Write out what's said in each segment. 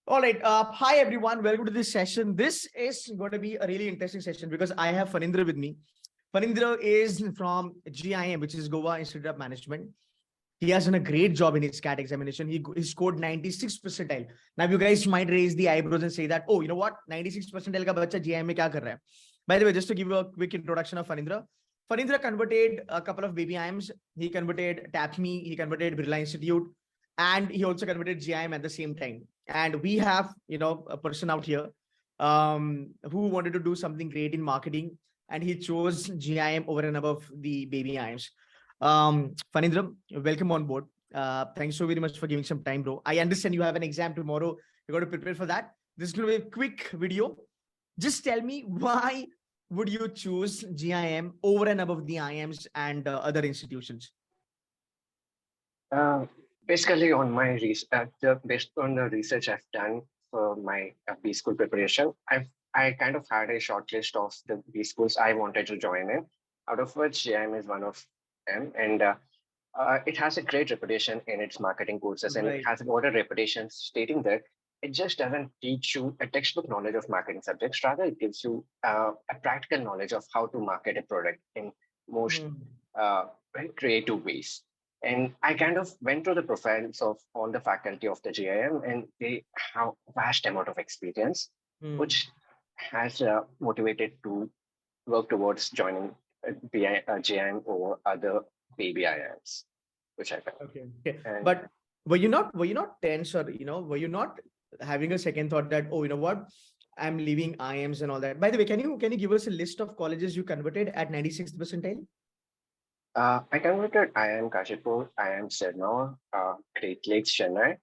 All right. Hi, everyone. Welcome to this session. This is going to be a really interesting session because I have Fanindra with me. Fanindra is from GIM, which is Goa Institute of Management. He has done a great job in his CAT examination. He scored 96 percentile. Now, you guys might raise the eyebrows and say that, oh, you know what? 96 percentile ka bacha GIM mein kya kar raha hai? By the way, just to give you a quick introduction of Fanindra. Fanindra converted a couple of baby IIMs. He converted TAPMI. He converted Birla Institute. And he also converted GIM at the same time. And we have, a person out here who wanted to do something great in marketing, and he chose GIM over and above the baby IIMs. Fanindra, welcome on board. Thanks so very much for giving some time, bro. I understand you have an exam tomorrow. You got to prepare for that. This is going to be a quick video. Just tell me, why would you choose GIM over and above the IIMs and other institutions? Basically, on my research, based on the research I've done for my B school preparation, I kind of had a short list of the B schools I wanted to join in, out of which GIM is one of them. And it has a great reputation in its marketing courses, and it has a broader reputation stating that it just doesn't teach you a textbook knowledge of marketing subjects. Rather, it gives you a practical knowledge of how to market a product in most very creative ways. And I kind of went through the profiles of all the faculty of the GIM, and they have vast amount of experience, which has motivated to work towards joining GIM over other baby IIMs, which I found. Okay. But were you not tense, or were you not having a second thought that, oh, you know what, I'm leaving IIMs and all that? By the way, can you give us a list of colleges you converted at 96th percentile? I converted IIM Kashipur, IIM Sirnaur, Great Lakes Chennai,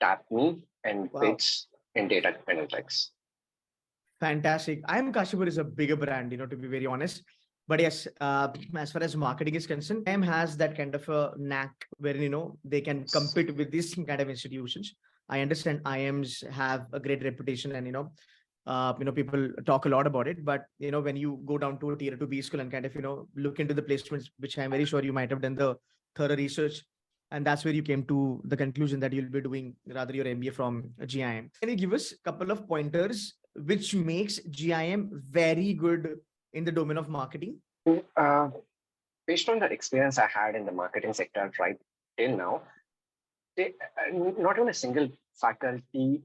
TAPMI, and BITS in data analytics. Fantastic. IIM Kashipur is a bigger brand, to be very honest. But yes, as far as marketing is concerned, IIM has that kind of a knack where, they can compete with these kind of institutions. I understand IIMs have a great reputation, and, people talk a lot about it, but when you go down to a tier 2 B school and kind of look into the placements, which I'm very sure you might have done the thorough research, and that's where you came to the conclusion that you'll be doing rather your MBA from GIM. Can you give us a couple of pointers which makes GIM very good in the domain of marketing? Based on the experience I had in the marketing sector right till now, not even a single faculty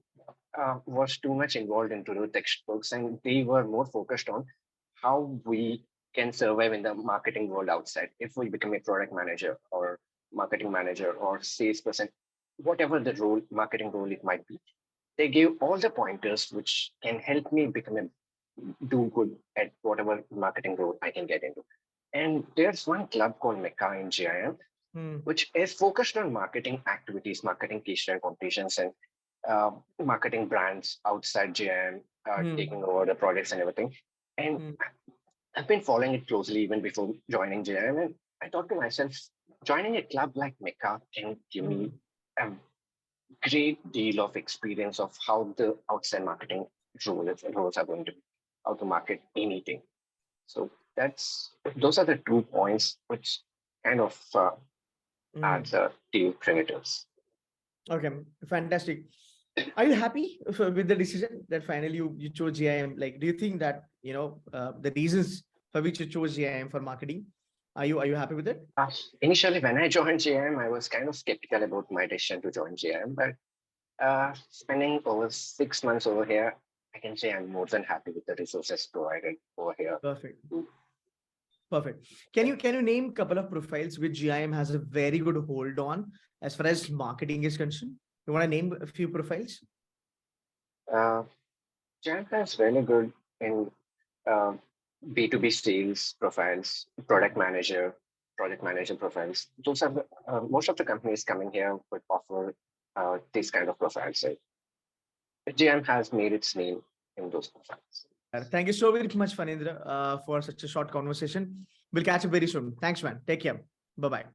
was too much involved into the textbooks, and they were more focused on how we can survive in the marketing world outside. If we become a product manager or marketing manager or salesperson, whatever the role, marketing role it might be, they gave all the pointers which can help me do good at whatever marketing role I can get into. And there's one club called Mecca in GIM, which is focused on marketing activities, marketing key strength competitions, and marketing brands outside GIM, taking over the products and everything. And I've been following it closely even before joining GIM. And I thought to myself, joining a club like Mecca can give me a great deal of experience of how the outside marketing roles are going to be, how to market anything. So those are the 2 points which kind of are the team primitives. Okay, fantastic. Are you happy with the decision that finally you chose GIM? Like, do you think that the reasons for which you chose GIM for marketing, are you happy with it? Initially, when I joined GIM, I was kind of skeptical about my decision to join GIM, but spending over 6 months over here, I can say I'm more than happy with the resources provided over here. Perfect. Can you name a couple of profiles which GIM has a very good hold on as far as marketing is concerned? You want to name a few profiles? GIM is really good in B2B sales profiles, project manager profiles. Those are most of the companies coming here would offer these kind of profiles. So GIM has made its name in those profiles. Thank you so very much, Fanindra, for such a short conversation. We'll catch up very soon. Thanks, man. Take care. Bye-bye.